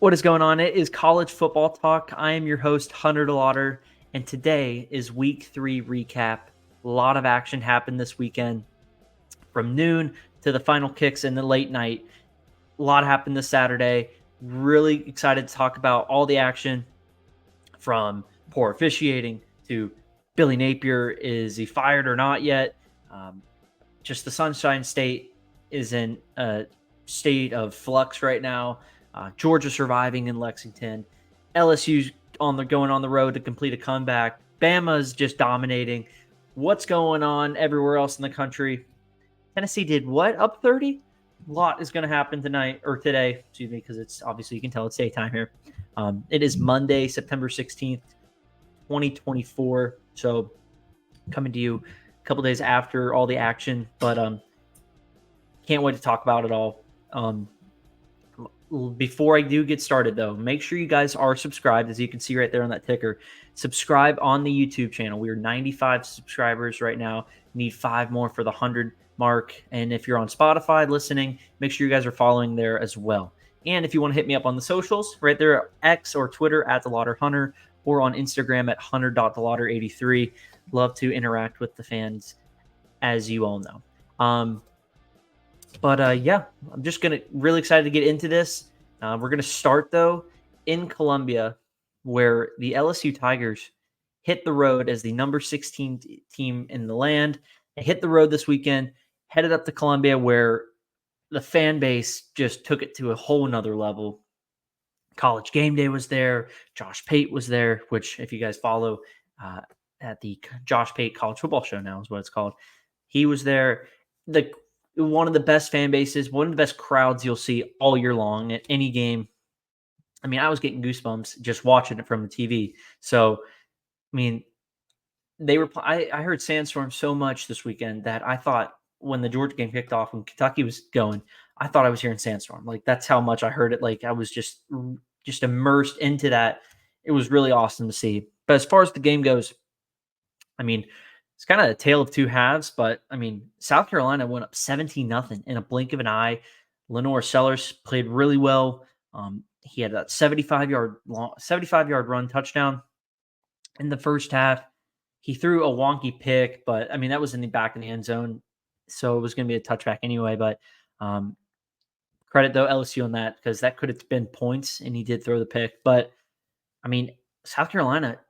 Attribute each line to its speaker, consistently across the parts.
Speaker 1: What is going on? It is college football talk. I am your host, Hunter DeLauder, and today is week 3 recap. A lot of action happened this weekend from noon to the final kicks in the late night. A lot happened this Saturday. Really excited to talk about all the action from poor officiating to Billy Napier. Is he fired or not yet? Just the Sunshine State is in a state of flux right now. Georgia surviving in Lexington. LSU's going on the road to complete a comeback. Bama's just dominating. What's going on everywhere else in the country? Tennessee did what? Up 30? A lot is going to happen tonight or today, excuse me, because it's obviously you can tell it's daytime here. It is Monday, September 16th, 2024. So coming to you a couple days after all the action, but can't wait to talk about it all. Before I do get started, though, make sure you guys are subscribed, as you can see right there on that ticker. Subscribe on the YouTube channel. We are 95 subscribers right now. Need 5 more for the 100 mark. And if you're on Spotify listening, make sure you guys are following there as well. And if you want to hit me up on the socials, right there at X or Twitter at DeLauderHunter, or on Instagram at hunter.delauder83. Love to interact with the fans, as you all know. Yeah, I'm just really excited to get into this. We're going to start, though, in Columbia, where the LSU Tigers hit the road as the number 16 team in the land. They hit the road this weekend, headed up to Columbia, where the fan base just took it to a whole nother level. College Game Day was there. Josh Pate was there, which if you guys follow at the Josh Pate College Football Show now is what it's called. He was there. One of the best fan bases, one of the best crowds you'll see all year long at any game. I mean, I was getting goosebumps just watching it from the TV. So, I mean, I heard Sandstorm so much this weekend that I thought when the Georgia game kicked off, when Kentucky was going, I thought I was hearing Sandstorm. Like, that's how much I heard it. Like, I was just immersed into that. It was really awesome to see. But as far as the game goes, I mean, it's kind of a tale of two halves, but I mean, South Carolina went up 17-0 in a blink of an eye. Lenore Sellers played really well. He had that 75-yard run touchdown in the first half. He threw a wonky pick, but I mean, that was in the back of the end zone, so it was going to be a touchback anyway. But credit though LSU on that, because that could have been points, and he did throw the pick. But I mean, South Carolina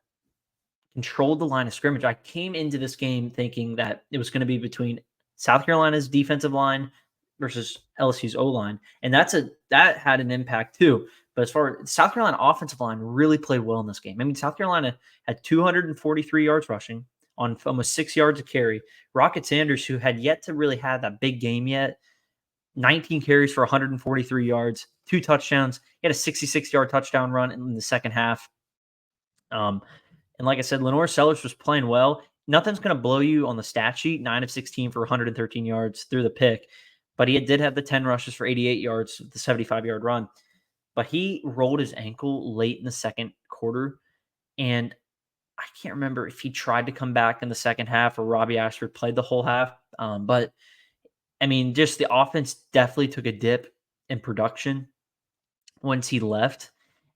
Speaker 1: controlled the line of scrimmage. I came into this game thinking that it was going to be between South Carolina's defensive line versus LSU's O-line, and that had an impact too. But as far as South Carolina offensive line really played well in this game. I mean, South Carolina had 243 yards rushing on almost 6 yards a carry. Rocket Sanders, who had yet to really have that big game yet, 19 carries for 143 yards, 2 touchdowns. He had a 66-yard touchdown run in the second half. And like I said, Lenore Sellers was playing well. Nothing's going to blow you on the stat sheet. 9 of 16 for 113 yards through the pick. But he did have the 10 rushes for 88 yards, the 75-yard run. But he rolled his ankle late in the second quarter. And I can't remember if he tried to come back in the second half or Robbie Ashford played the whole half. But, I mean, just the offense definitely took a dip in production once he left.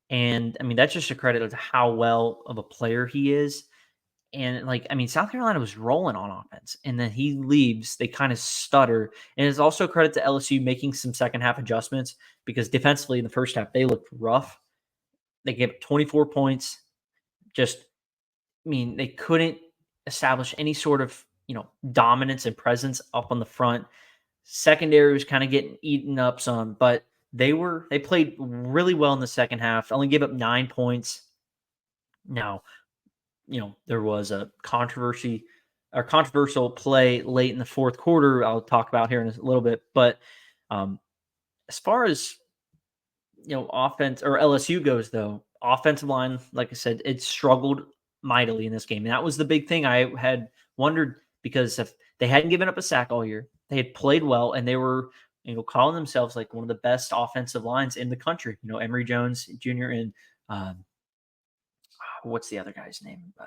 Speaker 1: And I mean, that's just a credit to how well of a player he is. And like, I mean, South Carolina was rolling on offense, and then he leaves, they kind of stutter. And it's also a credit to LSU making some second half adjustments, because defensively in the first half, they looked rough. They gave up 24 points. I mean, they couldn't establish any sort of, dominance and presence up on the front. Secondary was kind of getting eaten up some, but they played really well in the second half. Only gave up 9 points. Now, there was a controversial play late in the fourth quarter I'll talk about here in a little bit. But as far as, offense or LSU goes, though, offensive line, like I said, it struggled mightily in this game. And that was the big thing I had wondered, because if they hadn't given up a sack all year, they had played well, and they were calling themselves like one of the best offensive lines in the country. Emory Jones Jr. and what's the other guy's name? I'm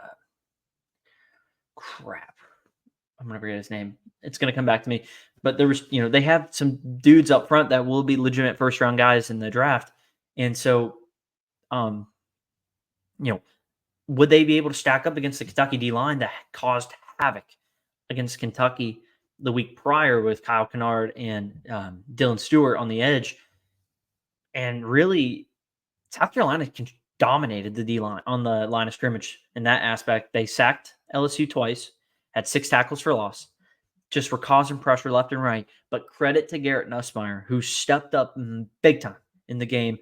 Speaker 1: going to forget his name. It's going to come back to me. But there was, they have some dudes up front that will be legitimate first-round guys in the draft. And so Um, you know, would they be able to stack up against the Kentucky D line that caused havoc against Kentucky the week prior with Kyle Kennard and Dylan Stewart on the edge? And really, South Carolina dominated the D line on the line of scrimmage in that aspect. They sacked LSU twice, had 6 tackles for loss, just were causing pressure left and right. But credit to Garrett Nussmeier, who stepped up big time in the game.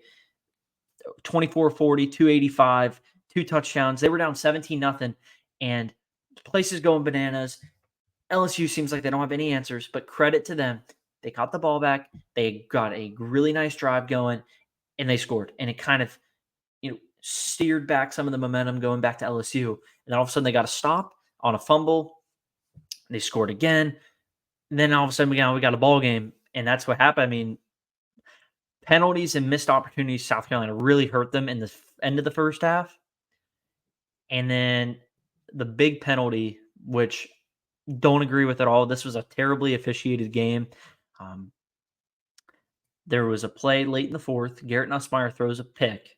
Speaker 1: 24-40, 285, 2 touchdowns. They were down 17-0, and the place is going bananas. LSU seems like they don't have any answers, but credit to them. They got the ball back. They got a really nice drive going, and they scored. And it kind of steered back some of the momentum going back to LSU. And then all of a sudden they got a stop on a fumble. They scored again. And then all of a sudden we got a ball game. And that's what happened. I mean, penalties and missed opportunities, South Carolina really hurt them in the end of the first half. And then the big penalty, which don't agree with at all. This was a terribly officiated game. There was a play late in the fourth. Garrett Nussmeier throws a pick,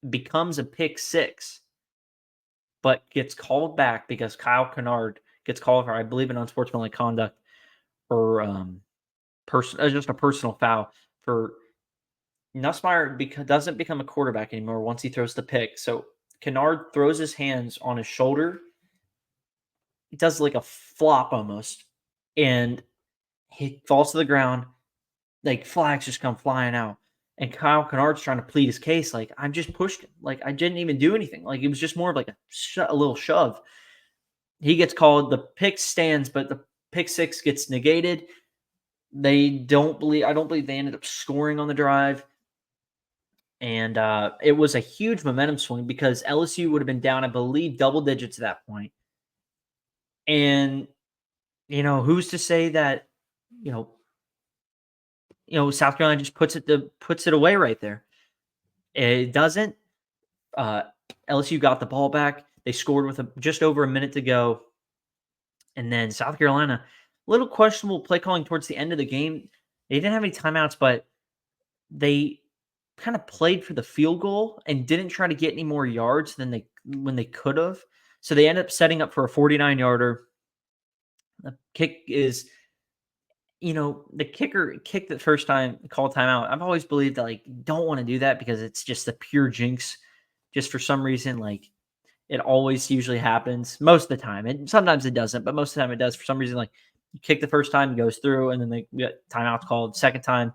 Speaker 1: becomes a pick 6, but gets called back because Kyle Kennard gets called for, I believe, an unsportsmanlike conduct or just a personal foul for Nussmeier doesn't become a quarterback anymore once he throws the pick. So Kennard throws his hands on his shoulder. He does like a flop almost, and he falls to the ground. Like flags just come flying out. And Kyle Kennard's trying to plead his case, like, I just pushed him. Like, I didn't even do anything. Like, it was just more of like a little shove. He gets called. The pick stands, but the pick 6 gets negated. I don't believe they ended up scoring on the drive. And it was a huge momentum swing because LSU would have been down, I believe, double digits at that point. And, who's to say that, South Carolina just puts it away right there. It doesn't. LSU got the ball back. They scored with just over a minute to go. And then South Carolina, a little questionable play calling towards the end of the game. They didn't have any timeouts, but they kind of played for the field goal and didn't try to get any more yards than when they could have. So they ended up setting up for a 49-yarder. The kick is, the kicker kicked the first time, called timeout. I've always believed that, don't want to do that because it's just the pure jinx. Just for some reason, it always usually happens most of the time. And sometimes it doesn't, but most of the time it does. For some reason, you kick the first time, it goes through, and then they get timeouts called. Second time,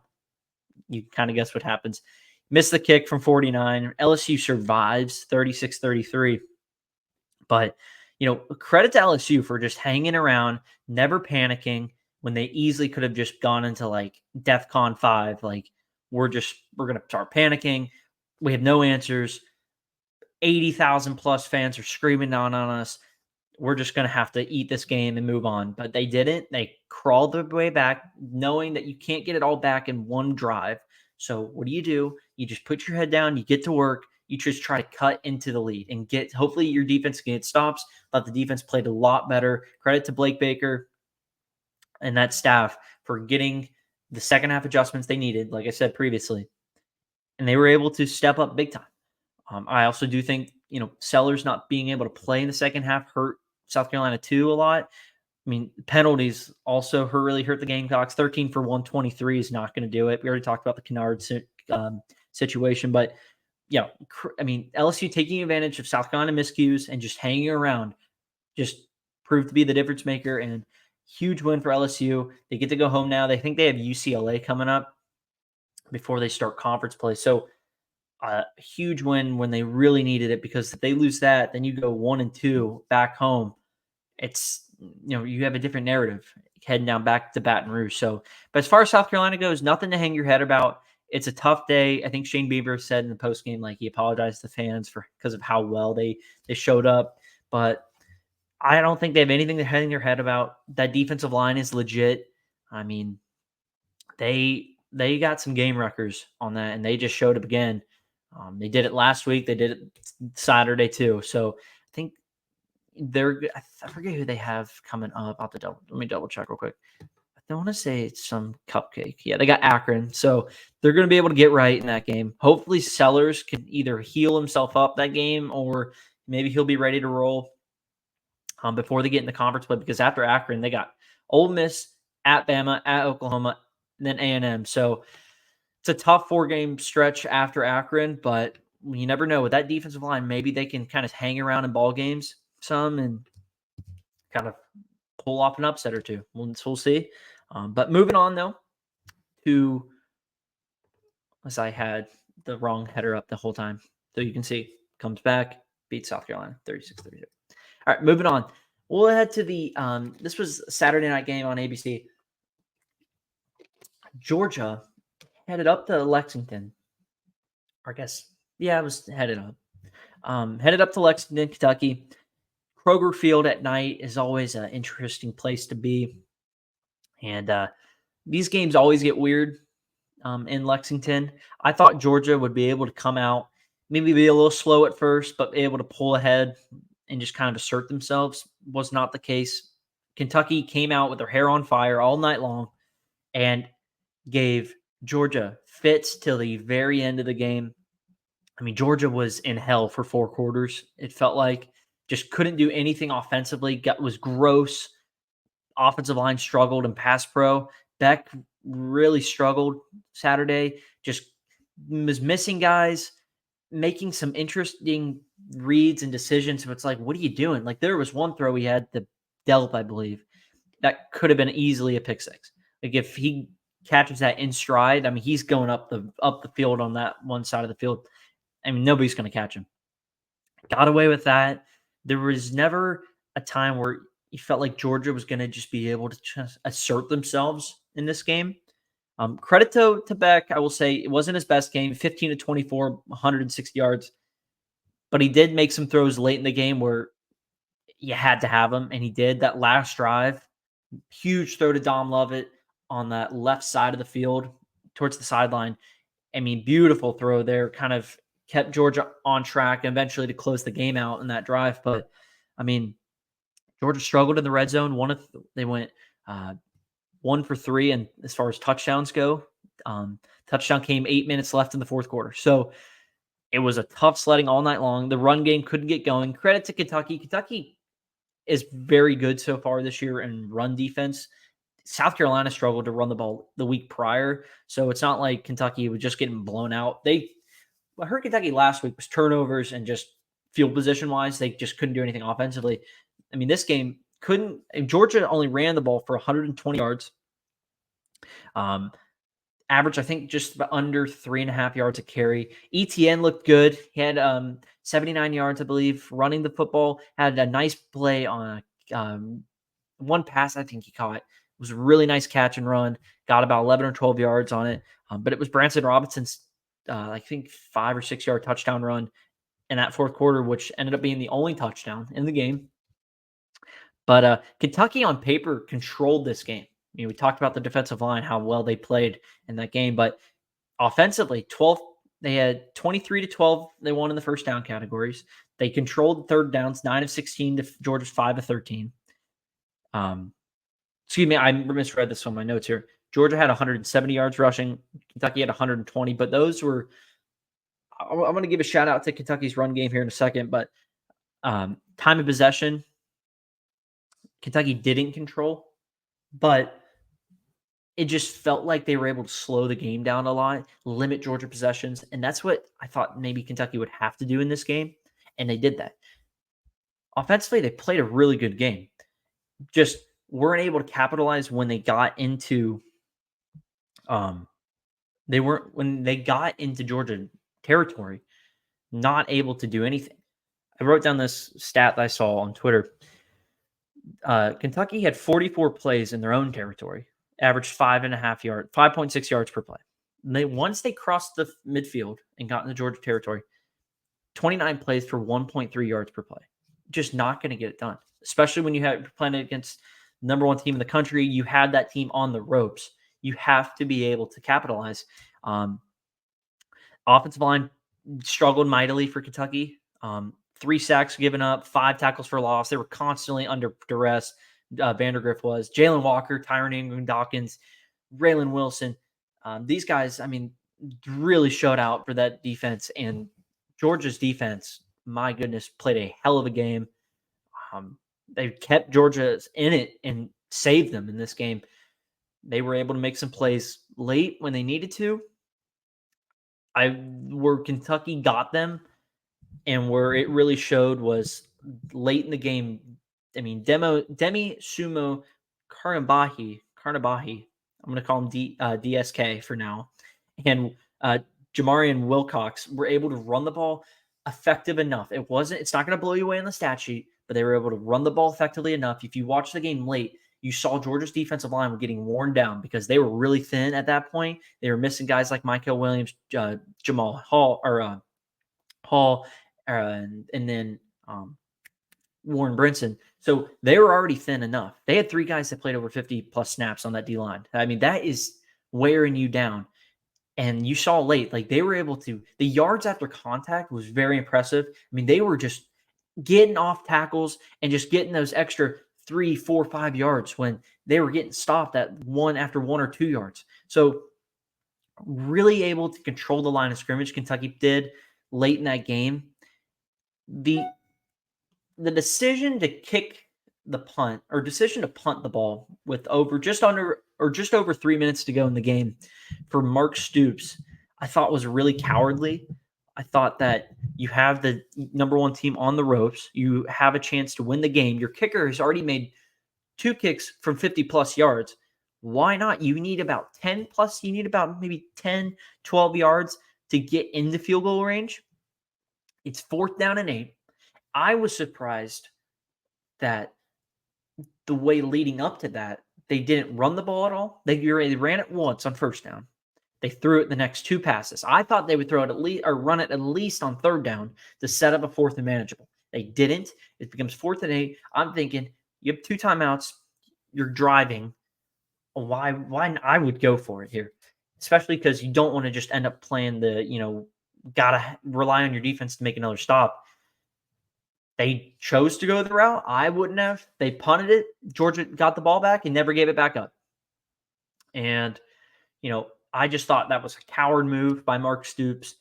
Speaker 1: you kind of guess what happens. Missed the kick from 49. LSU survives 36-33. But, credit to LSU for just hanging around, never panicking when they easily could have just gone into DEFCON 5. We're going to start panicking. We have no answers. 80,000 plus fans are screaming down on us. We're just going to have to eat this game and move on. But they didn't. They crawled their way back, knowing that you can't get it all back in one drive. So what do? You just put your head down, you get to work, you just try to cut into the lead and hopefully your defense can get stops. But the defense played a lot better. Credit to Blake Baker and that staff for getting the second half adjustments they needed, like I said previously. And they were able to step up big time. I also do think, Sellers not being able to play in the second half hurt South Carolina too a lot. I mean, penalties also really hurt the Gamecocks. 13 for 123 is not going to do it. We already talked about the Kennard situation, but LSU taking advantage of South Carolina miscues and just hanging around just proved to be the difference maker, and huge win for LSU. They get to go home now. They think they have UCLA coming up before they start conference play. So a huge win when they really needed it, because if they lose that, then you go 1-2 back home. It's, you have a different narrative heading down back to Baton Rouge. So, but as far as South Carolina goes, nothing to hang your head about. It's a tough day. I think Shane Beaver said in the postgame, he apologized to fans because of how well they showed up. But I don't think they have anything to hang their head about. That defensive line is legit. I mean, they got some game wreckers on that, and they just showed up again. They did it last week. They did it Saturday too. So I think I forget who they have coming up. Let me double check real quick. I I want to say it's some cupcake. Yeah, they got Akron. So they're going to be able to get right in that game. Hopefully Sellers can either heal himself up that game or maybe he'll be ready to roll before they get in the conference play, because after Akron, they got Ole Miss, at Bama, at Oklahoma, and then A&M. So it's a tough 4-game stretch after Akron, but you never know. With that defensive line, maybe they can kind of hang around in ball games some and kind of pull off an upset or two. We'll see. But moving on, though, to, as I had the wrong header up the whole time. So you can see, comes back, beats South Carolina, 36-32. All right, moving on. We'll head to the, this was a Saturday night game on ABC. Georgia headed up to Lexington. Or I guess, yeah, it was headed up. Headed up to Lexington, Kentucky. Kroger Field at night is always an interesting place to be. And these games always get weird in Lexington. I thought Georgia would be able to come out, maybe be a little slow at first, but be able to pull ahead and just kind of assert themselves. Was not the case. Kentucky came out with their hair on fire all night long and gave Georgia fits till the very end of the game. I mean, Georgia was in hell for 4 quarters. It felt like just couldn't do anything offensively. Was gross. Offensive line struggled and pass pro. Beck really struggled Saturday. Just was missing guys, making some interesting reads and decisions. So it's like, what are you doing? Like, there was one throw he had to Delp, I believe, that could have been easily a pick six. Like, if he catches that in stride, I mean, he's going up the field on that one side of the field. I mean, nobody's going to catch him. Got away with that. There was never a time where you felt like Georgia was going to just be able to just assert themselves in this game. Credit to Beck, I will say it wasn't his best game, 15-24, 160 yards. But he did make some throws late in the game where you had to have him, and he did. That last drive, huge throw to Dom Lovett on that left side of the field towards the sideline. I mean, beautiful throw there, kind of kept Georgia on track and eventually to close the game out in that drive. But, I mean, Georgia struggled in the red zone. They went 1 for 3, and as far as touchdowns go, touchdown came 8 minutes left in the fourth quarter. So it was a tough sledding all night long. The run game couldn't get going. Credit to Kentucky. Kentucky is very good so far this year in run defense. South Carolina struggled to run the ball the week prior, so it's not like Kentucky was just getting blown out. I heard Kentucky last week was turnovers and just field position wise, they just couldn't do anything offensively. I mean, this game couldn't. Georgia only ran the ball for 120 yards. Average, I think, just under 3.5 yards a carry. ETN looked good. He had 79 yards, I believe, running the football. Had a nice play on one pass I think he caught. It was a really nice catch and run. Got about 11 or 12 yards on it. But it was Branson Robinson's, I think, 5 or 6 yard touchdown run in that fourth quarter, which ended up being the only touchdown in the game. But Kentucky on paper controlled this game. I mean, we talked about the defensive line, how well they played in that game, but offensively, they had 23-12. They won in the first down categories. They controlled third downs, 9 of 16 to Georgia's 5 of 13. Excuse me, I misread this on my notes here. Georgia had 170 yards rushing. Kentucky had 120, but those were, I'm going to give a shout out to Kentucky's run game here in a second, but time of possession, Kentucky didn't control, but it just felt like they were able to slow the game down a lot, limit Georgia possessions, and that's what I thought maybe Kentucky would have to do in this game, and they did that. Offensively, they played a really good game. Just weren't able to capitalize when they got into when they got into Georgia territory, not able to do anything. I wrote down this stat that I saw on Twitter. Kentucky had 44 plays in their own territory, averaged 5.6 yards per play. Once they crossed the midfield and got into Georgia territory, 29 plays for 1.3 yards per play. Just not going to get it done, especially when you have playing against the number 1 team in the country. You had that team on the ropes. You have to be able to capitalize. Offensive line struggled mightily for Kentucky. 3 sacks given up, 5 tackles for loss. They were constantly under duress. Vandergrift was. Jalen Walker, Tyron Ingram, Dawkins, Raylan Wilson. These guys, I mean, really showed out for that defense. And Georgia's defense, my goodness, played a hell of a game. They kept Georgia in it and saved them in this game. They were able to make some plays late when they needed to. Where Kentucky got them and where it really showed was late in the game. I mean, Demi Sumo Carnabahi. I'm going to call him DSK for now. And Jamarian Wilcox were able to run the ball effective enough. It's not going to blow you away on the stat sheet, but they were able to run the ball effectively enough. If you watch the game late, you saw Georgia's defensive line were getting worn down because they were really thin at that point. They were missing guys like Michael Williams, Jamal Hall, and then Warren Brinson. So they were already thin enough. They had 3 guys that played over 50-plus snaps on that D-line. I mean, that is wearing you down. And you saw late, like they were able to – the yards after contact was very impressive. I mean, they were just getting off tackles and just getting those extra 3, 4, 5 yards when they were getting stopped at 1 after 1 or 2 yards. So really able to control the line of scrimmage, Kentucky did late in that game. The decision to kick the punt or decision to punt the ball with just over 3 minutes to go in the game for Mark Stoops, I thought was really cowardly. I thought that you have the number 1 team on the ropes. You have a chance to win the game. Your kicker has already made 2 kicks from 50-plus yards. Why not? You need about 10-plus. You need about maybe 10, 12 yards to get into field goal range. It's 4th down and 8. I was surprised that the way leading up to that, they didn't run the ball at all. They ran it once on 1st down. They threw it the next 2 passes. I thought they would throw it at least or run it at least on 3rd down to set up a 4th and manageable. They didn't. It becomes 4th and 8. I'm thinking you have 2 timeouts. You're driving. Why I would go for it here, especially because you don't want to just end up playing gotta rely on your defense to make another stop. They chose to go the route. I wouldn't have. They punted it. Georgia got the ball back and never gave it back up. And, I just thought that was a coward move by Mark Stoops.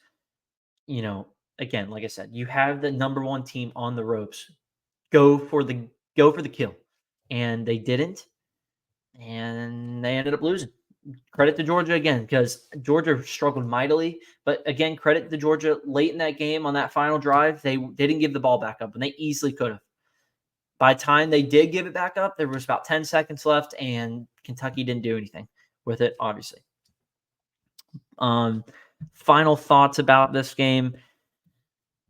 Speaker 1: Again, like I said, you have the number 1 team on the ropes. Go for the kill. And they didn't. And they ended up losing. Credit to Georgia again, because Georgia struggled mightily. But again, credit to Georgia late in that game on that final drive. They didn't give the ball back up, and they easily could have. By the time they did give it back up, there was about 10 seconds left, and Kentucky didn't do anything with it, obviously. Final thoughts about this game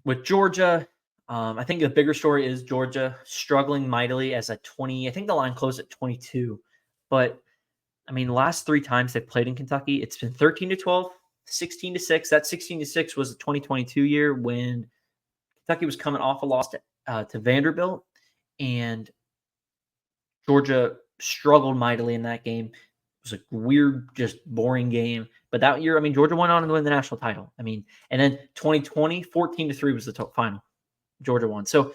Speaker 1: with Georgia. I think the bigger story is Georgia struggling mightily as a 20. I think the line closed at 22, but I mean, the last 3 times they've played in Kentucky, it's been 13-12, 16-6. That 16-6 was the 2022 year when Kentucky was coming off a loss to Vanderbilt, and Georgia struggled mightily in that game. It was a weird, just boring game. But that year, I mean, Georgia went on to win the national title. I mean, and then 2020, 14-3 was the final. Georgia won. So,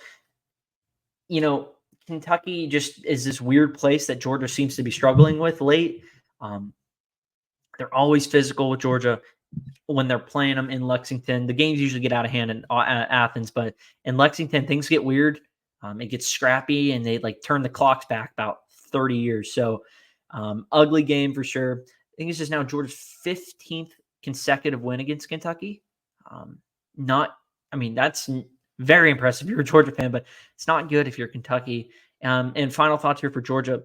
Speaker 1: Kentucky just is this weird place that Georgia seems to be struggling with late. They're always physical with Georgia when they're playing them in Lexington. The games usually get out of hand in Athens, but in Lexington, things get weird. It gets scrappy, and they turn the clocks back about 30 years. So ugly game for sure. I think this is now Georgia's 15th consecutive win against Kentucky. That's very impressive if you're a Georgia fan, but it's not good if you're Kentucky. And final thoughts here for Georgia.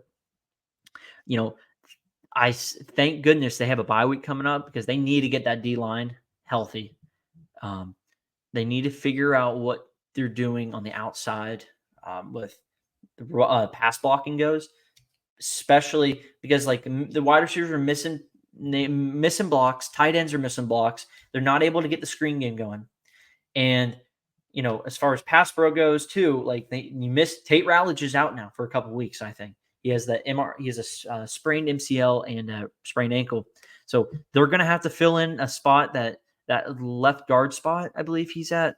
Speaker 1: I thank goodness they have a bye week coming up because they need to get that D-line healthy. They need to figure out what they're doing on the outside with the pass blocking goes, especially because the wide receivers are missing blocks, tight ends are missing blocks. They're not able to get the screen game going. And as far as pass pro goes too, you missed Tate Rowledge is out now for a couple of weeks. I think he has a sprained MCL and a sprained ankle, so they're going to have to fill in a spot that left guard spot. I believe he's at.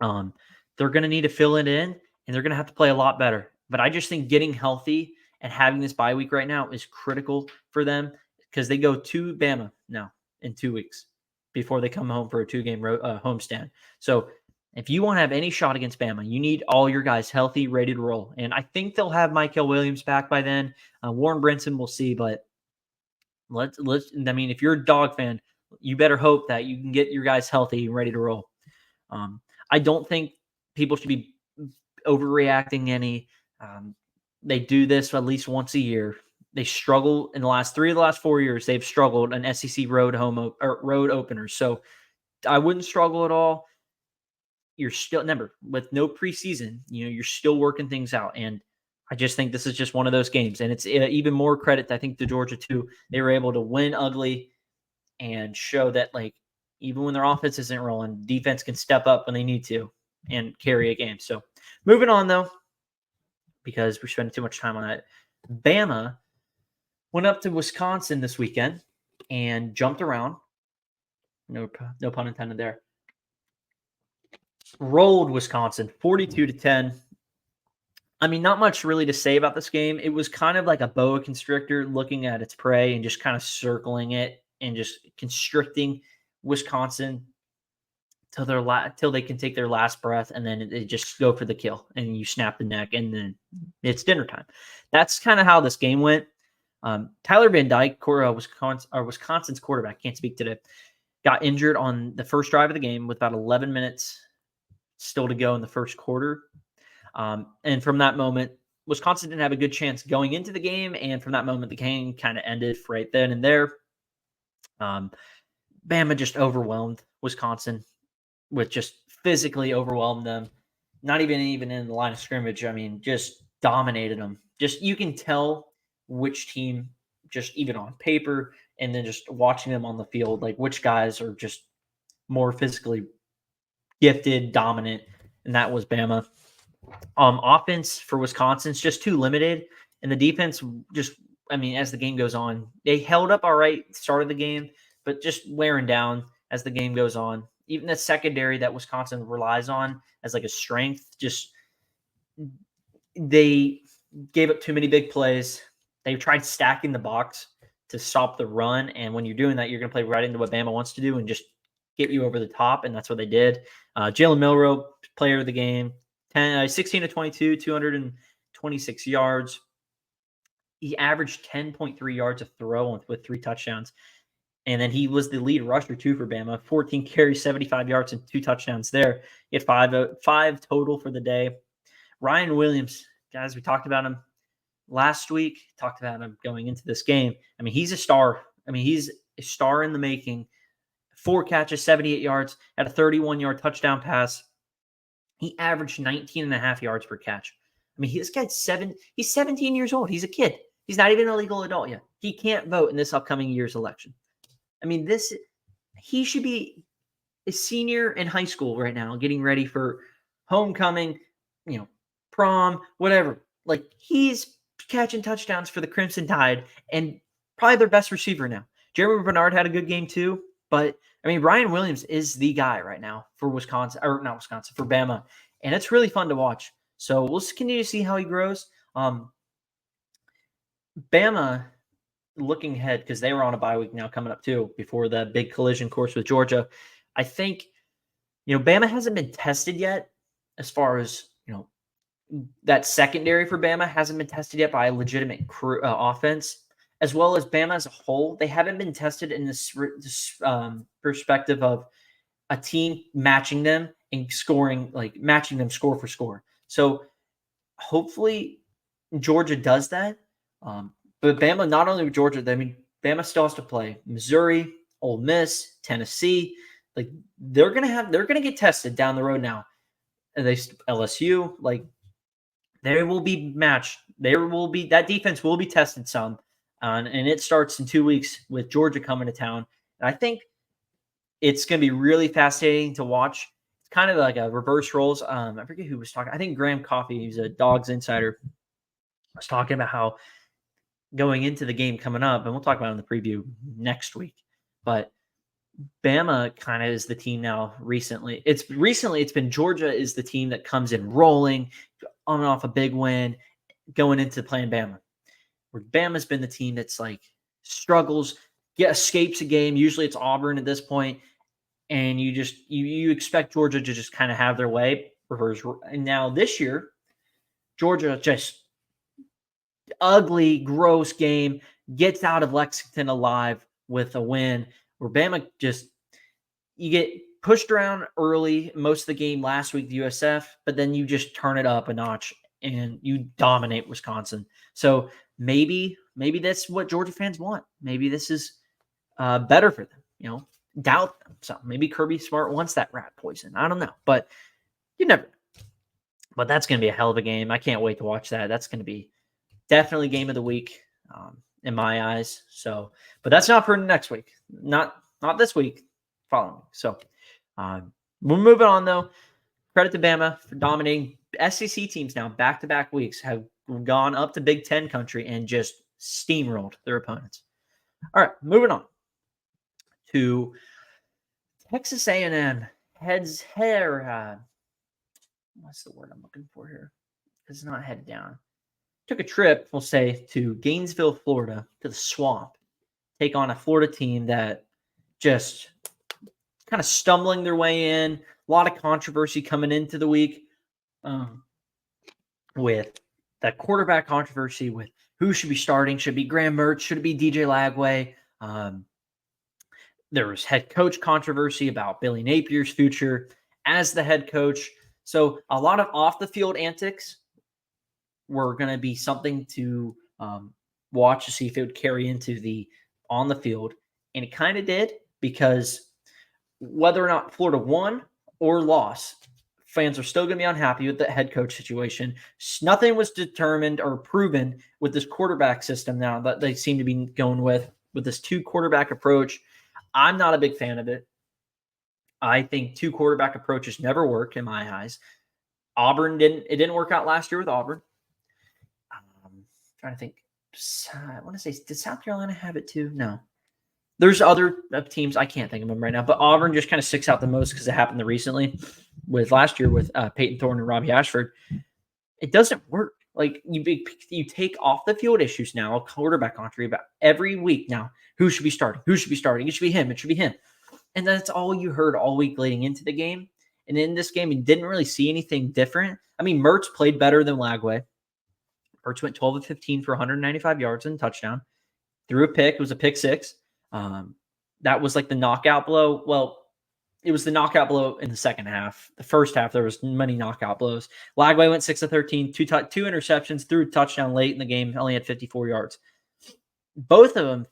Speaker 1: They're going to need to fill it in, and they're going to have to play a lot better. But I just think getting healthy and having this bye week right now is critical for them because they go to Bama now in 2 weeks before they come home for a 2-game homestand. So if you want to have any shot against Bama, you need all your guys healthy, ready to roll. And I think they'll have Michael Williams back by then. Warren Brinson, we'll see. But let's. I mean, if you're a Dog fan, you better hope that you can get your guys healthy and ready to roll. I don't think people should be overreacting any. They do this at least once a year. They struggle in the last 4 years. They've struggled in SEC road openers. So I wouldn't struggle at all. You're still, remember, with no preseason, you're still working things out. And I just think this is just one of those games. And it's even more credit, I think, to Georgia too. They were able to win ugly and show that, like, even when their offense isn't rolling, defense can step up when they need to and carry a game. So moving on, though, because we're spending too much time on that. Bama went up to Wisconsin this weekend and jumped around. No pun intended there. Rolled Wisconsin 42-10. I mean, not much really to say about this game. It was kind of like a boa constrictor looking at its prey and just kind of circling it and just constricting Wisconsin till they can take their last breath, and then they just go for the kill, and you snap the neck, and then it's dinner time. That's kind of how this game went. Tyler Van Dyke, Wisconsin's quarterback, can't speak today, got injured on the first drive of the game with about 11 minutes still to go in the first quarter. And from that moment, Wisconsin didn't have a good chance going into the game, and from that moment, the game kind of ended right then and there. Bama just overwhelmed Wisconsin, with just physically overwhelmed them. Not even in the line of scrimmage. I mean, just dominated them. Just, you can tell which team, just even on paper, and then just watching them on the field, like which guys are just more physically gifted, dominant, and that was Bama. Offense for Wisconsin's just too limited, and the defense just, I mean, as the game goes on, they held up all right, started the game, but just wearing down as the game goes on. Even the secondary that Wisconsin relies on as like a strength, just they gave up too many big plays. They tried stacking the box to stop the run, and when you're doing that, you're going to play right into what Bama wants to do and just get you over the top, and that's what they did. Jalen Milroe, player of the game, 16-22, 226 yards. He averaged 10.3 yards a throw with 3 touchdowns. And then he was the lead rusher, too, for Bama. 14 carries, 75 yards, and 2 touchdowns there. He had five total for the day. Ryan Williams, guys, we talked about him last week. Talked about him going into this game. I mean, he's a star. I mean, he's a star in the making. 4 catches, 78 yards, had a 31-yard touchdown pass. He averaged 19.5 yards per catch. I mean, this guy's he's 17 years old. He's a kid. He's not even a legal adult yet. He can't vote in this upcoming year's election. I mean, he should be a senior in high school right now, getting ready for homecoming, prom, whatever. Like, he's catching touchdowns for the Crimson Tide and probably their best receiver now. Jeremy Bernard had a good game too, but I mean, Ryan Williams is the guy right now for for Bama, and it's really fun to watch. So we'll continue to see how he grows. Bama, looking ahead, because they were on a bye week now coming up too before the big collision course with Georgia. I think, Bama hasn't been tested yet as far as, that secondary for Bama hasn't been tested yet by a legitimate offense, as well as Bama as a whole. They haven't been tested in this perspective of a team matching them and scoring, like matching them score for score. So hopefully Georgia does that. But Bama, not only with Georgia, I mean, Bama still has to play Missouri, Ole Miss, Tennessee. Like, they're gonna get tested down the road now. And LSU, like, they will be matched. That defense will be tested some, and it starts in 2 weeks with Georgia coming to town. And I think it's gonna be really fascinating to watch. It's kind of like a reverse roles. I forget who was talking. I think Graham Coffey, who's a Dogs insider, was talking about how going into the game coming up, and we'll talk about it in the preview next week, but Bama kind of is the team now recently. It's been Georgia is the team that comes in rolling on and off a big win, going into playing Bama, where Bama's been the team that's like struggles, escapes a game. Usually it's Auburn at this point, and you expect Georgia to just kind of have their way. And now this year, Georgia just ugly, gross game, gets out of Lexington alive with a win, where Bama just, you get pushed around early most of the game last week, the USF, but then you just turn it up a notch and you dominate Wisconsin. So maybe that's what Georgia fans want. Maybe this is better for them, doubt them. So maybe Kirby Smart wants that rat poison. I don't know, but you never know. But that's going to be a hell of a game. I can't wait to watch that. That's going to be definitely game of the week in my eyes. So, but that's not for next week. Not this week, following. So we're moving on, though. Credit to Bama for dominating. SEC teams now, back-to-back weeks, have gone up to Big Ten country and just steamrolled their opponents. All right, moving on to Texas A&M. What's the word I'm looking for here? It's not head down. Took a trip, we'll say, to Gainesville, Florida, to the Swamp. Take on a Florida team that just kind of stumbling their way in. A lot of controversy coming into the week with that quarterback controversy with who should be starting. Should it be Graham Mertz? Should it be DJ Lagway? There was head coach controversy about Billy Napier's future as the head coach. So a lot of off-the-field antics were going to be something to watch to see if it would carry into the on the field. And it kind of did, because whether or not Florida won or lost, fans are still going to be unhappy with the head coach situation. Nothing was determined or proven with this quarterback system now that they seem to be going with this 2-quarterback approach. I'm not a big fan of it. I think 2-quarterback approaches never work in my eyes. Auburn didn't work out last year with Auburn. Trying to think. I want to say, did South Carolina have it too? No. There's other teams. I can't think of them right now. But Auburn just kind of sticks out the most because it happened recently with last year with Peyton Thorne and Robbie Ashford. It doesn't work. Like you take off the field issues now, quarterback controversy about every week now. Who should be starting? Who should be starting? It should be him. It should be him. And that's all you heard all week leading into the game. And in this game, you didn't really see anything different. I mean, Mertz played better than Lagway. Mertz went 12 of 15 for 195 yards and a touchdown. Threw a pick. It was a pick six. That was like the knockout blow. Well, it was the knockout blow in the second half. The first half, there was many knockout blows. Lagway went 6 of 13, two interceptions, threw a touchdown late in the game, only had 54 yards. Both of them,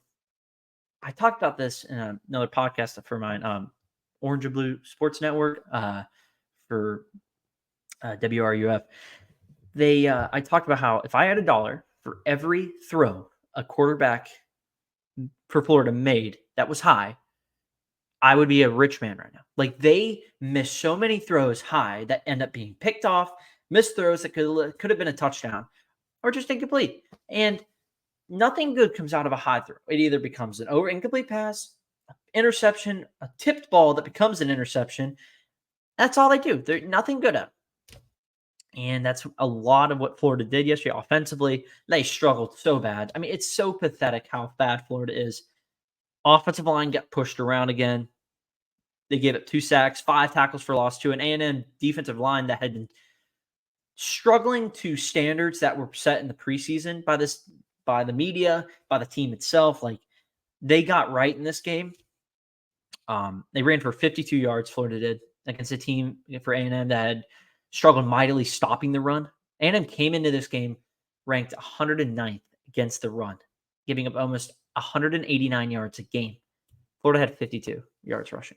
Speaker 1: I talked about this in another podcast for mine, Orange and Blue Sports Network for WRUF. I talked about how if I had $1 for every throw a quarterback for Florida made that was high, I would be a rich man right now. Like, they missed so many throws high that end up being picked off, missed throws that could have been a touchdown or just incomplete. And nothing good comes out of a high throw. It either becomes an incomplete pass, interception, a tipped ball that becomes an interception. That's all they do. They're nothing good at. And that's a lot of what Florida did yesterday offensively. They struggled so bad. I mean, it's so pathetic how bad Florida is. Offensive line got pushed around again. They gave up 2 sacks, 5 tackles for loss to an A&M defensive line that had been struggling to standards that were set in the preseason by the media, by the team itself. Like, they got right in this game. They ran for 52 yards, Florida did, against a team for A&M that had struggled mightily stopping the run. A&M came into this game ranked 109th against the run, giving up almost 189 yards a game. Florida had 52 yards rushing.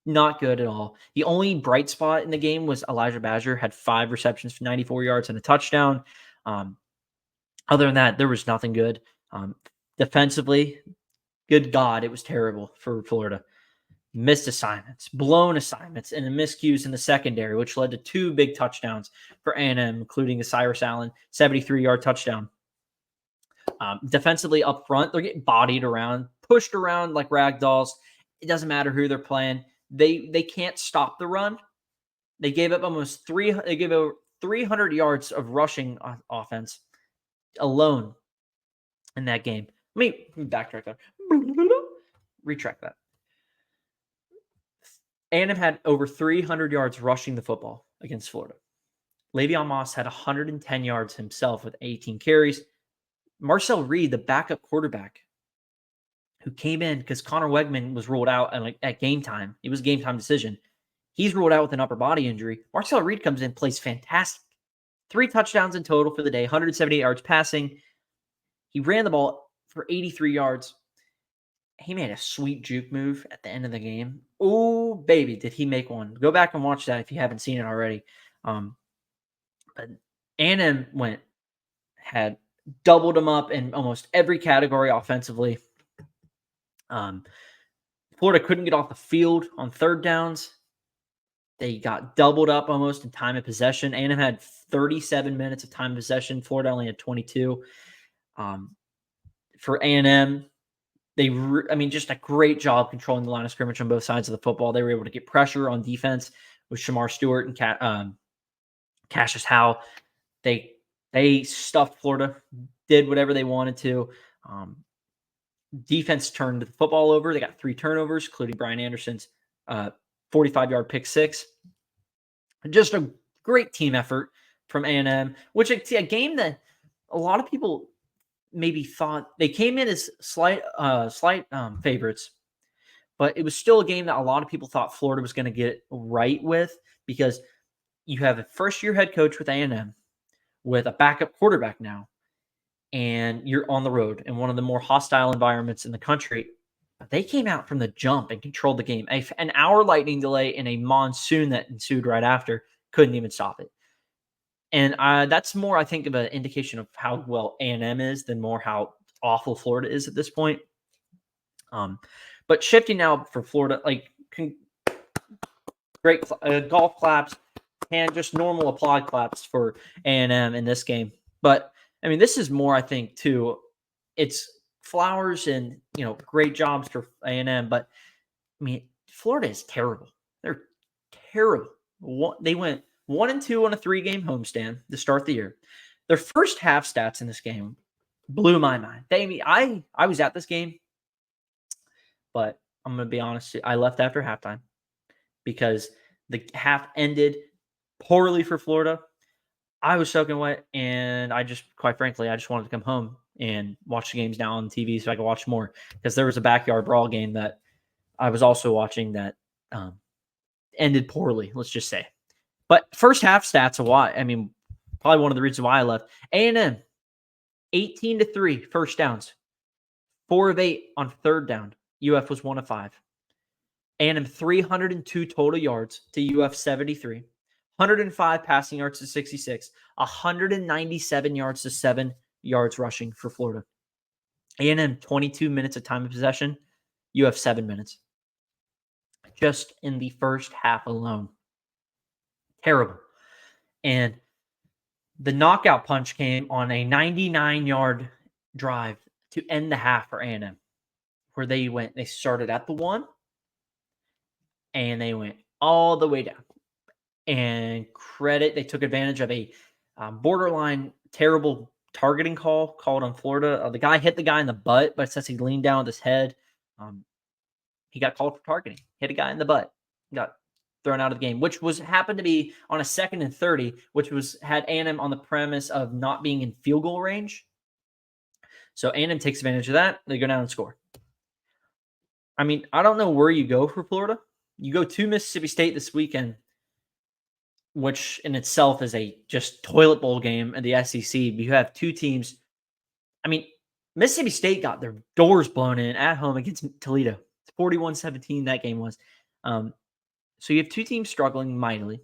Speaker 1: Not good at all. The only bright spot in the game was Elijah Badger had 5 receptions for 94 yards and a touchdown. Other than that, there was nothing good. Defensively, good God, it was terrible for Florida. Missed assignments, blown assignments, and miscues in the secondary, which led to 2 big touchdowns for A&M, including a Cyrus Allen 73-yard touchdown. Defensively up front, they're getting bodied around, pushed around like rag dolls. It doesn't matter who they're playing. They can't stop the run. They gave up almost 3. They gave over 300 yards of rushing offense alone in that game. Let me backtrack that. Retract that. A&M had over 300 yards rushing the football against Florida. Le'Veon Moss had 110 yards himself with 18 carries. Marcel Reed, the backup quarterback, who came in because Connor Wegman was ruled out at game time. It was a game time decision. He's ruled out with an upper body injury. Marcel Reed comes in, plays fantastic. 3 touchdowns in total for the day, 178 yards passing. He ran the ball for 83 yards. He made a sweet juke move at the end of the game. Oh, baby, did he make one. Go back and watch that if you haven't seen it already. But A&M had doubled him up in almost every category offensively. Florida couldn't get off the field on third downs. They got doubled up almost in time of possession. A&M had 37 minutes of time of possession. Florida only had 22. For A&M, just a great job controlling the line of scrimmage on both sides of the football. They were able to get pressure on defense with Shamar Stewart and Cassius Howe. They stuffed Florida, did whatever they wanted to. Defense turned the football over. They got 3 turnovers, including Brian Anderson's 45-yard pick 6. Just a great team effort from A&M, which is a game that a lot of people maybe thought they came in as slight favorites, but it was still a game that a lot of people thought Florida was going to get right with, because you have a first-year head coach with A&M with a backup quarterback now, and you're on the road in one of the more hostile environments in the country. But they came out from the jump and controlled the game. An hour lightning delay and a monsoon that ensued right after couldn't even stop it. And that's more, I think, of an indication of how well A&M is than more how awful Florida is at this point. But shifting now for Florida, great golf claps and just normal applaud claps for A&M in this game. But, this is more, I think, too, it's flowers and, great jobs for A&M. But, Florida is terrible. They're terrible. They went 1-2 on a 3-game homestand to start the year. Their first half stats in this game blew my mind. I was at this game, but I'm going to be honest, I left after halftime because the half ended poorly for Florida. I was soaking wet, and quite frankly, I just wanted to come home and watch the games now on TV so I could watch more, because there was a backyard brawl game that I was also watching that ended poorly, let's just say. But first half stats probably one of the reasons why I left. A&M, 18-3 first downs, 4 of 8 on third down. UF was 1 of 5. A&M 302 total yards to UF 73. 105 passing yards to 66, 197 yards to 7 yards rushing for Florida. A&M 22 minutes of time of possession, UF 7 minutes. Just in the first half alone. Terrible. And the knockout punch came on a 99-yard drive to end the half for A&M, where they started at the 1, and they went all the way down. And they took advantage of a borderline terrible targeting call called on Florida. The guy hit the guy in the butt, but since he leaned down with his head, he got called for targeting. Hit a guy in the butt, got thrown out of the game, which happened to be on a 2nd and 30, which had A&M on the premise of not being in field goal range. So A&M takes advantage of that. They go down and score. I don't know where you go for Florida. You go to Mississippi State this weekend, which in itself is a just toilet bowl game in the SEC. You have 2 teams. Mississippi State got their doors blown in at home against Toledo. It's 41-17 that game was. So you have 2 teams struggling mightily.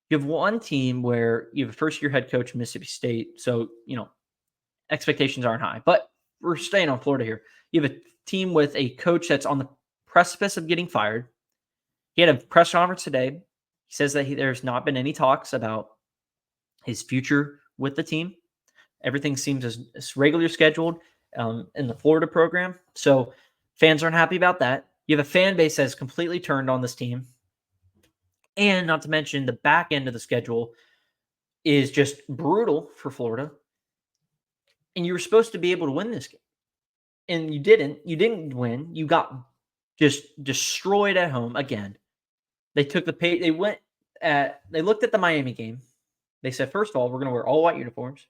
Speaker 1: You have one team where you have a first-year head coach in Mississippi State, so, expectations aren't high. But we're staying on Florida here. You have a team with a coach that's on the precipice of getting fired. He had a press conference today. He says that there's not been any talks about his future with the team. Everything seems as regularly scheduled in the Florida program. So fans aren't happy about that. You have a fan base that has completely turned on this team. And not to mention the back end of the schedule. is just brutal for Florida. And you were supposed to be able to win this game. And you didn't. You didn't win. You got just destroyed at home again. They took the pay. They looked at the Miami game. They said, first of all, we're going to wear all white uniforms.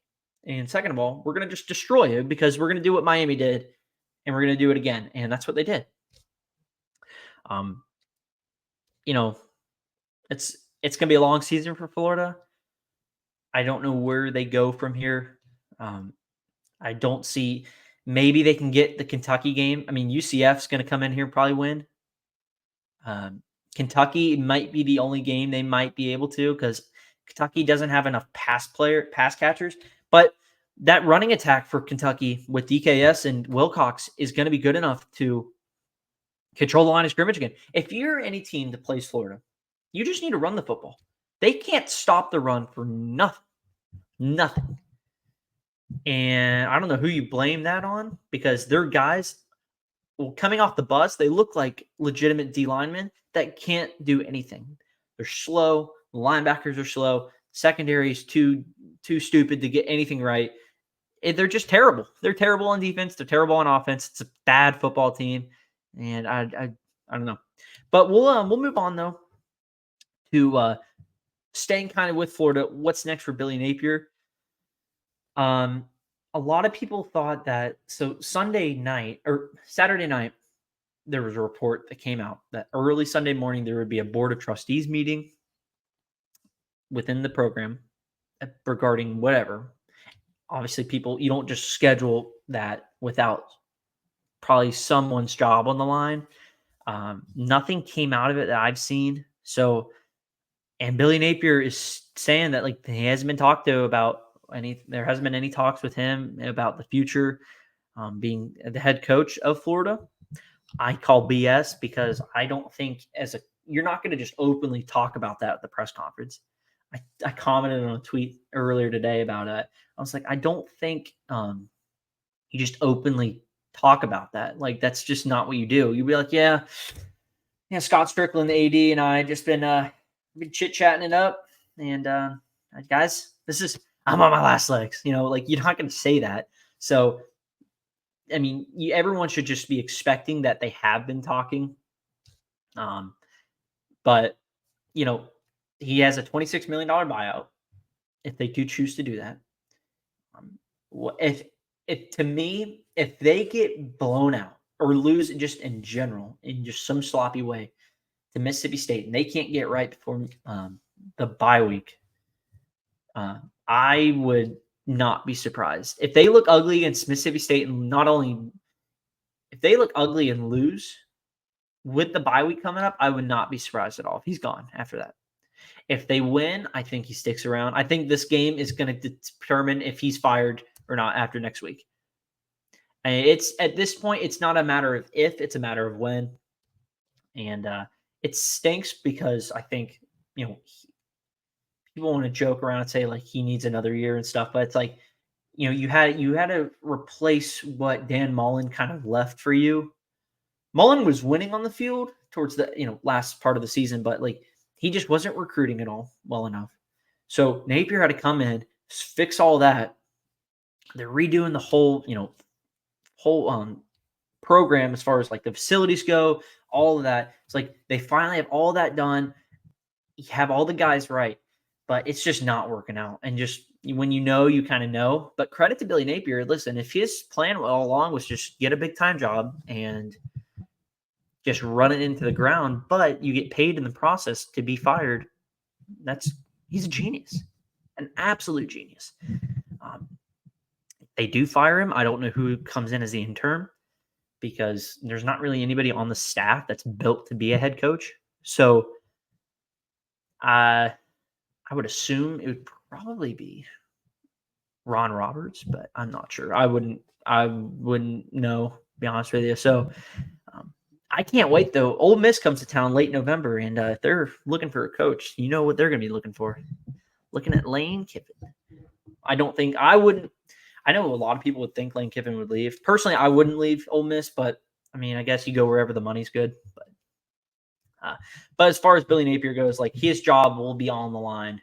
Speaker 1: And second of all, we're going to just destroy you because we're going to do what Miami did and we're going to do it again. And that's what they did. You know, it's going to be a long season for Florida. I don't know where they go from here. I don't see, maybe they can get the Kentucky game. I mean, UCF's going to come in here and probably win. Kentucky might be the only game they might be able to because Kentucky doesn't have enough pass catchers. But that running attack for Kentucky with DKS and Wilcox is going to be good enough to control the line of scrimmage again. If you're any team that plays Florida, you just need to run the football. They can't stop the run for nothing. Nothing. And I don't know who you blame that on because their guys, well, coming off the bus, they look like legitimate D linemen that can't do anything. They're slow. The linebackers are slow. Secondary is too stupid to get anything right. They're just terrible. They're terrible on defense. They're terrible on offense. It's a bad football team, and I don't know. But we'll move on though to staying kind of with Florida. What's next for Billy Napier? A lot of people thought that Saturday night, there was a report that came out that early Sunday morning there would be a board of trustees meeting within the program regarding whatever. Obviously, you don't just schedule that without probably someone's job on the line. Nothing came out of it that I've seen. And Billy Napier is saying that he hasn't been talked to about there hasn't been any talks with him about the future being the head coach of Florida. I call BS because I don't think you're not going to just openly talk about that at the press conference. I commented on a tweet earlier today about it. I was like, I don't think you just openly talk about that. That's just not what you do. You'd be like, yeah, Scott Strickland, the AD, and I just been chit-chatting it up. And guys, I'm on my last legs. You're not going to say that. So, I mean, everyone should just be expecting that they have been talking. But, he has a $26 million buyout if they do choose to do that. If they get blown out or lose just in general, in just some sloppy way to Mississippi State, and they can't get right before the bye week, I would not be surprised. If they look ugly against Mississippi State, and if they look ugly and lose with the bye week coming up, I would not be surprised at all if he's gone after that. If they win, I think he sticks around. I think this game is going to determine if he's fired or not after next week. And at this point, it's not a matter of if, it's a matter of when. And it stinks because I think, people want to joke around and say he needs another year and stuff, but it's you had to replace what Dan Mullen kind of left for you. Mullen was winning on the field towards the last part of the season, but he just wasn't recruiting at all well enough. So Napier had to come in, fix all that. They're redoing the whole program as far as the facilities go, all of that. It's they finally have all that done. You have all the guys right. But it's just not working out. And just when you kind of know. But credit to Billy Napier. Listen, if his plan all along was just get a big-time job and just run it into the ground, but you get paid in the process to be fired, he's a genius. An absolute genius. They do fire him. I don't know who comes in as the interim because there's not really anybody on the staff that's built to be a head coach. So I would assume it would probably be Ron Roberts, but I'm not sure. I wouldn't know, to be honest with you. So I can't wait though. Ole Miss comes to town late November, and if they're looking for a coach, you know what they're going to be looking for. Looking at Lane Kiffin. I know a lot of people would think Lane Kiffin would leave. Personally, I wouldn't leave Ole Miss, but I mean, I guess you go wherever the money's good. But as far as Billy Napier goes, his job will be on the line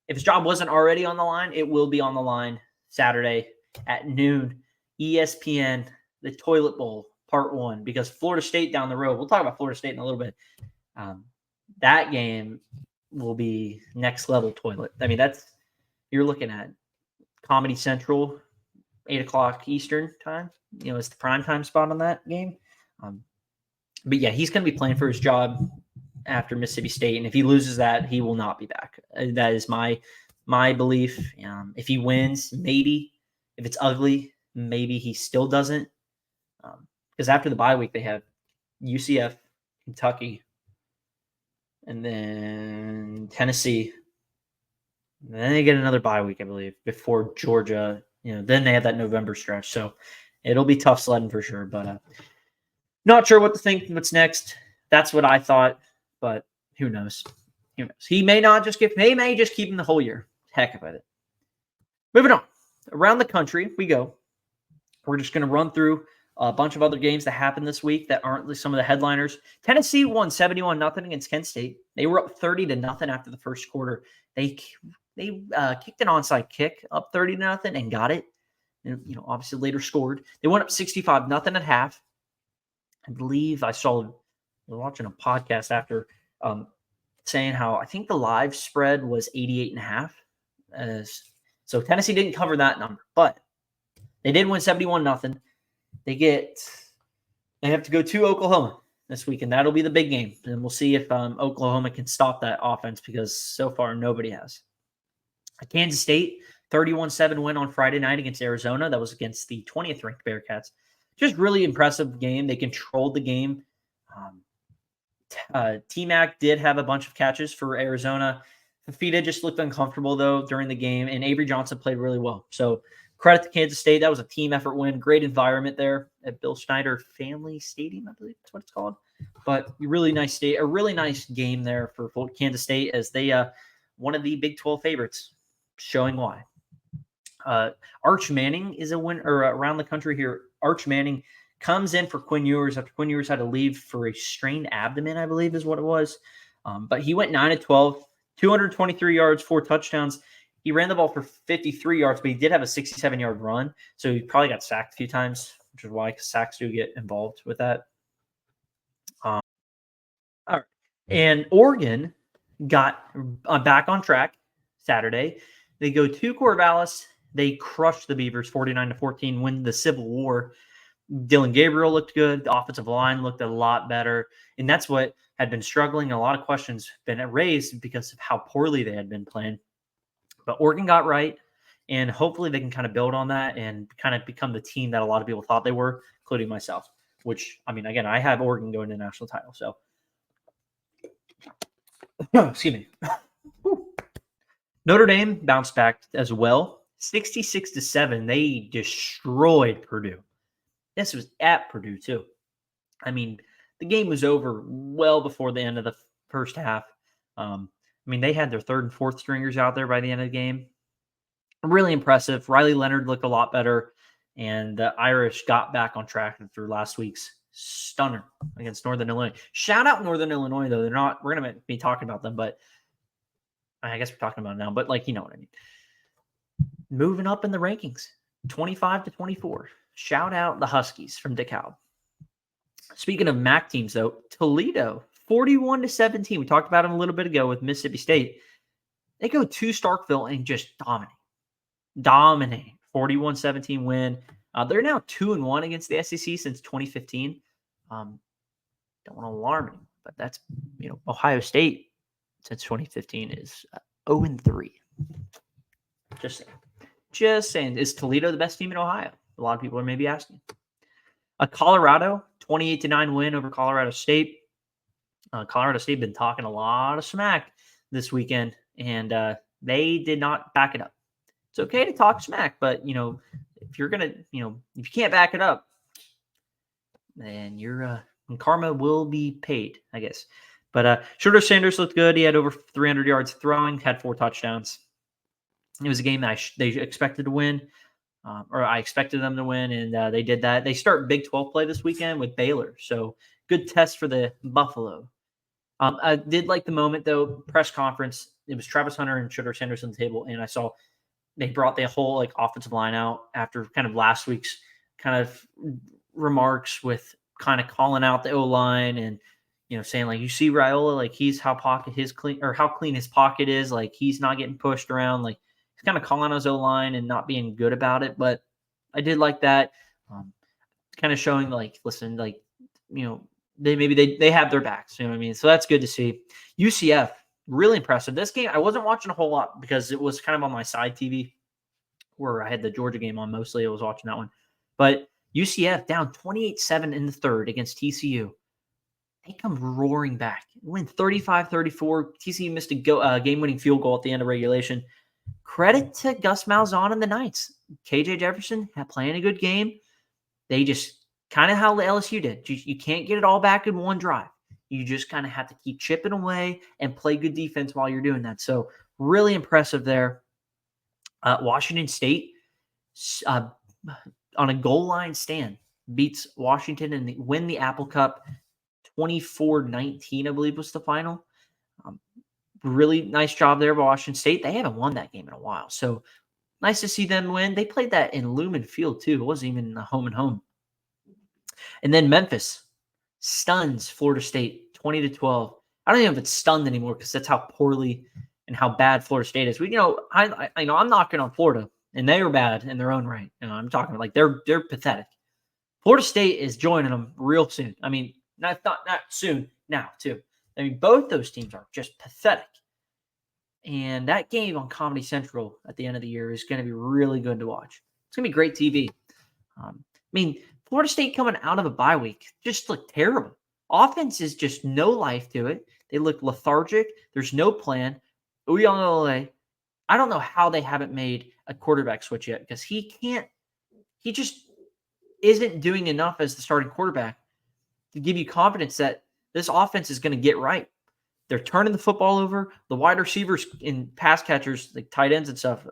Speaker 1: if his job wasn't already on the line, it will be on the line Saturday at noon. ESPN, the Toilet Bowl, Part 1, because Florida State down the road. We'll talk about Florida State in a little bit. That game will be next level toilet. I mean, you're looking at Comedy Central, 8 o'clock Eastern time. It's the prime time spot on that game. But yeah, he's going to be playing for his job after Mississippi State, and if he loses that, he will not be back. That is my belief. If he wins, maybe. If it's ugly, maybe he still doesn't. Because after the bye week, they have UCF, Kentucky, and then Tennessee. And then they get another bye week, I believe, before Georgia. Then they have that November stretch. So it'll be tough sledding for sure. But not sure what to think. What's next? That's what I thought. But who knows? Who knows? He may just keep him the whole year. Heck with it. Moving on. Around the country we go. We're just going to run through a bunch of other games that happened this week that aren't some of the headliners. Tennessee won 71-0 against Kent State. They were up 30-0 after the first quarter. They kicked an onside kick up 30-0 and got it. And, obviously later scored. They went up 65-0 at half. I believe I was watching a podcast after saying how I think the live spread was 88.5. So Tennessee didn't cover that number, but they did win 71-0. They have to go to Oklahoma this week, and that'll be the big game. And we'll see if Oklahoma can stop that offense, because so far nobody has. Kansas State, 31-7 win on Friday night against Arizona. That was against the 20th ranked Bearcats. Just really impressive game. They controlled the game. T-Mac did have a bunch of catches for Arizona. Fafita just looked uncomfortable, though, during the game, and Avery Johnson played really well. So credit to Kansas State. That was a team effort win. Great environment there at Bill Schneider Family Stadium, I believe that's what it's called. But a really nice game there for Kansas State, as they one of the Big 12 favorites, showing why. Arch Manning is a win, or around the country here. Arch Manning comes in for Quinn Ewers after Quinn Ewers had to leave for a strained abdomen, I believe is what it was. But he went 9-12, 223 yards, 4 touchdowns. He ran the ball for 53 yards, but he did have a 67-yard run. So he probably got sacked a few times, which is why sacks do get involved with that. All right. And Oregon got back on track Saturday. They go to Corvallis. They crushed the Beavers 49-14, win the Civil War. Dylan Gabriel looked good. The offensive line looked a lot better. And that's what had been struggling. A lot of questions been raised because of how poorly they had been playing. But Oregon got right, and hopefully they can kind of build on that and kind of become the team that a lot of people thought they were, including myself, which, I mean, again, I have Oregon going to the national title. So, excuse me. Notre Dame bounced back as well. 66-7. They destroyed Purdue. This was at Purdue, too. I mean, the game was over well before the end of the first half. I mean, they had their third and fourth stringers out there by the end of the game. Really impressive. Riley Leonard looked a lot better, and the Irish got back on track after last week's stunner against Northern Illinois. Shout out Northern Illinois, though. We're going to be talking about them, but I guess we're talking about it now, but you know what I mean. Moving up in the rankings, 25-24. Shout out the Huskies from DeKalb. Speaking of MAC teams, though, Toledo, 41-17. We talked about them a little bit ago with Mississippi State. They go to Starkville and just dominate. 41-17 win. They're now 2-1 against the SEC since 2015. Don't want to alarm you, but that's, Ohio State since 2015 is 0-3. Just saying. Is Toledo the best team in Ohio? A lot of people are maybe asking. Colorado, 28-9 win over Colorado State. Colorado State been talking a lot of smack this weekend, and they did not back it up. It's okay to talk smack, but if you're gonna, if you can't back it up, then karma will be paid, I guess. But Shooter Sanders looked good. He had over 300 yards throwing, had 4 touchdowns. It was a game that they expected to win, or I expected them to win, and they did that. They start Big 12 play this weekend with Baylor, so good test for the Buffalo. I did like the moment, though, press conference. it was Travis Hunter and Shedrick Sanders on the table, and I saw they brought the whole like offensive line out after kind of last week's kind of remarks with kind of calling out the O-line and saying like, you see Raiola, like he's how clean his pocket is, like he's not getting pushed around, like he's kind of calling on his O-line and not being good about it. But I did like that. Kind of showing like, listen, like, they have their backs, you know what I mean? So that's good to see. UCF, really impressive. This game, I wasn't watching a whole lot because it was kind of on my side TV where I had the Georgia game on mostly. I was watching that one. But UCF down 28-7 in the third against TCU. They come roaring back. Win 35-34. TCU missed a game-winning field goal at the end of regulation. Credit to Gus Malzahn and the Knights. KJ Jefferson playing a good game. They just kind of how the LSU did. You can't get it all back in one drive. You just kind of have to keep chipping away and play good defense while you're doing that. So really impressive there. Washington State on a goal line stand beats Washington and win the Apple Cup 24-19, I believe was the final. Really nice job there by Washington State. They haven't won that game in a while. So nice to see them win. They played that in Lumen Field too. It wasn't even a home and home. And then Memphis stuns Florida State 20-12. I don't even know if it's stunned anymore because that's how poorly and how bad Florida State is. I know I'm knocking on Florida, and they are bad in their own right. I'm talking about like they're pathetic. Florida State is joining them real soon. I mean, not soon, now too. I mean, both those teams are just pathetic. And that game on Comedy Central at the end of the year is going to be really good to watch. It's going to be great TV. Florida State coming out of a bye week just looked terrible. Offense is just no life to it. They look lethargic. There's no plan. Uyonglele, I don't know how they haven't made a quarterback switch yet because he just isn't doing enough as the starting quarterback to give you confidence that this offense is going to get right. They're turning the football over. The wide receivers and pass catchers, like tight ends and stuff,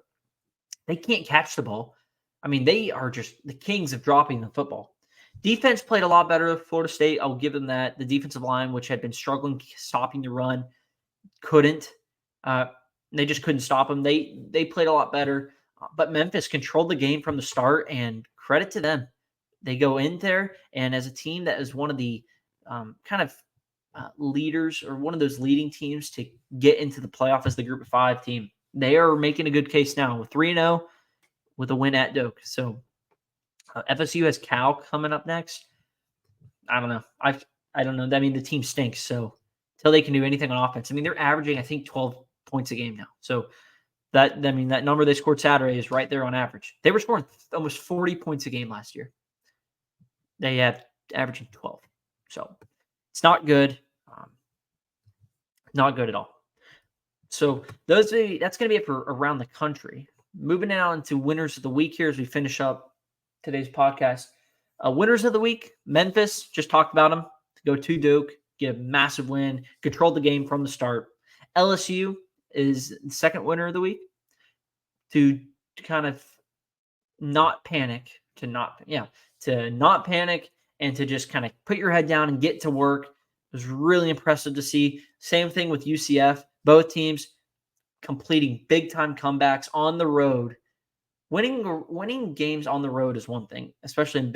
Speaker 1: they can't catch the ball. I mean, they are just the kings of dropping the football. Defense played a lot better at Florida State. I'll give them that. The defensive line, which had been struggling stopping the run, couldn't. They just couldn't stop them. They played a lot better. But Memphis controlled the game from the start, and credit to them. They go in there, and as a team that is one of the leaders or one of those leading teams to get into the playoff as the Group of 5 team, they are making a good case now with 3-0 with a win at Doak. So FSU has Cal coming up next. I don't know. I don't know. I mean, the team stinks. So until they can do anything on offense, I mean, they're averaging, I think, 12 points a game now. So that number they scored Saturday is right there on average. They were scoring almost 40 points a game last year. They have averaging 12. So it's not good. Not good at all. So that's going to be it for around the country. Moving now into winners of the week here as we finish up today's podcast. Winners of the week, Memphis, just talked about them. Go to Duke, get a massive win, controlled the game from the start. LSU is the second winner of the week to kind of not panic, to not panic and to just kind of put your head down and get to work. It was really impressive to see. Same thing with UCF. Both teams completing big-time comebacks on the road. Winning games on the road is one thing, especially in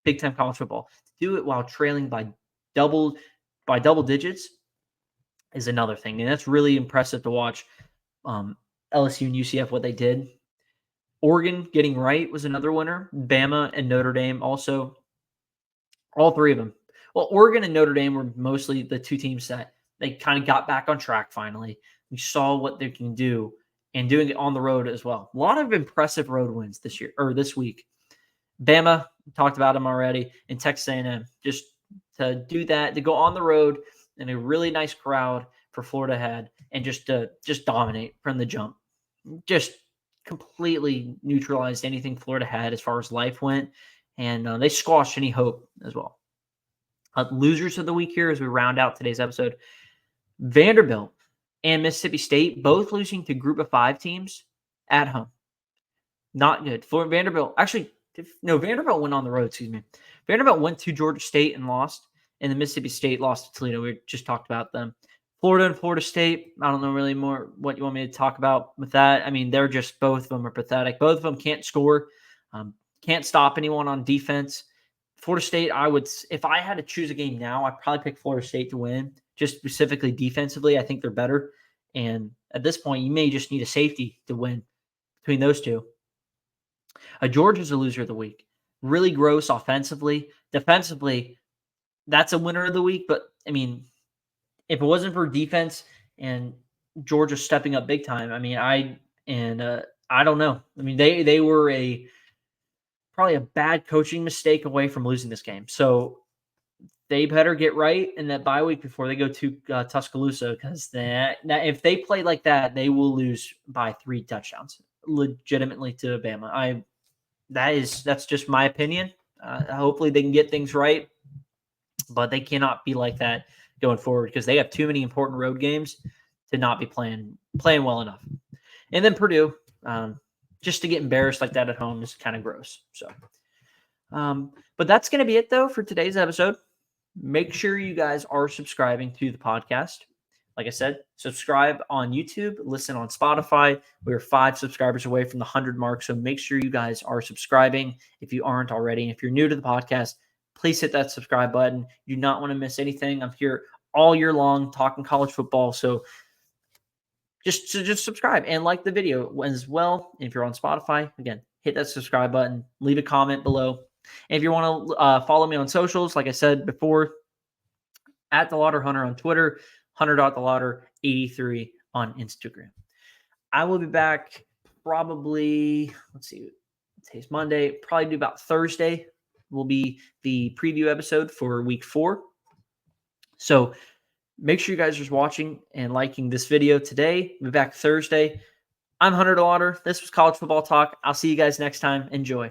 Speaker 1: big-time college football. To do it while trailing by double digits is another thing, and that's really impressive to watch. LSU and UCF, what they did. Oregon getting right was another winner. Bama and Notre Dame also. All three of them. Well, Oregon and Notre Dame were mostly the two teams that they kind of got back on track finally. We saw what they can do and doing it on the road as well. A lot of impressive road wins this week. Bama, talked about them already, and Texas A&M. Just to do that, to go on the road in a really nice crowd for Florida had, and just dominate from the jump. Just completely neutralized anything Florida had as far as life went, and they squashed any hope as well. Losers of the week here as we round out today's episode. Vanderbilt and Mississippi State both losing to Group of 5 teams at home. Not good. For Vanderbilt, Vanderbilt went on the road, excuse me. Vanderbilt went to Georgia State and lost, and the Mississippi State lost to Toledo. We just talked about them. Florida and Florida State, I don't know really more what you want me to talk about with that. I mean, they're just, both of them are pathetic. Both of them can't score, can't stop anyone on defense. Florida State, if I had to choose a game now, I'd probably pick Florida State to win, just specifically defensively. I think they're better. And at this point, you may just need a safety to win between those two. Georgia's a loser of the week. Really gross offensively. Defensively, that's a winner of the week. But, I mean, if it wasn't for defense and Georgia stepping up big time, I mean, I don't know. I mean, they were probably a bad coaching mistake away from losing this game. So they better get right in that bye week before they go to Tuscaloosa, because if they play like that, they will lose by 3 touchdowns, legitimately, to Bama. That's just my opinion. Hopefully they can get things right, but they cannot be like that going forward, because they have too many important road games to not be playing well enough. And then Purdue, just to get embarrassed like that at home is kind of gross. So, but that's going to be it though for today's episode. Make sure you guys are subscribing to the podcast. Like I said, subscribe on YouTube, listen on Spotify. We're 5 subscribers away from the 100 mark. So make sure you guys are subscribing if you aren't already. And if you're new to the podcast, please hit that subscribe button. You do not want to miss anything. I'm here all year long talking college football. So just subscribe and like the video as well. If you're on Spotify, again, hit that subscribe button. Leave a comment below. And if you want to follow me on socials, like I said before, at DeLauder Hunter on Twitter, Hunter.DeLauder83 on Instagram. I will be back probably, today's Monday, probably do about Thursday will be the preview episode for week 4. So make sure you guys are watching and liking this video today. We'll be back Thursday. I'm Hunter DeLauder. This was College Football Talk. I'll see you guys next time. Enjoy.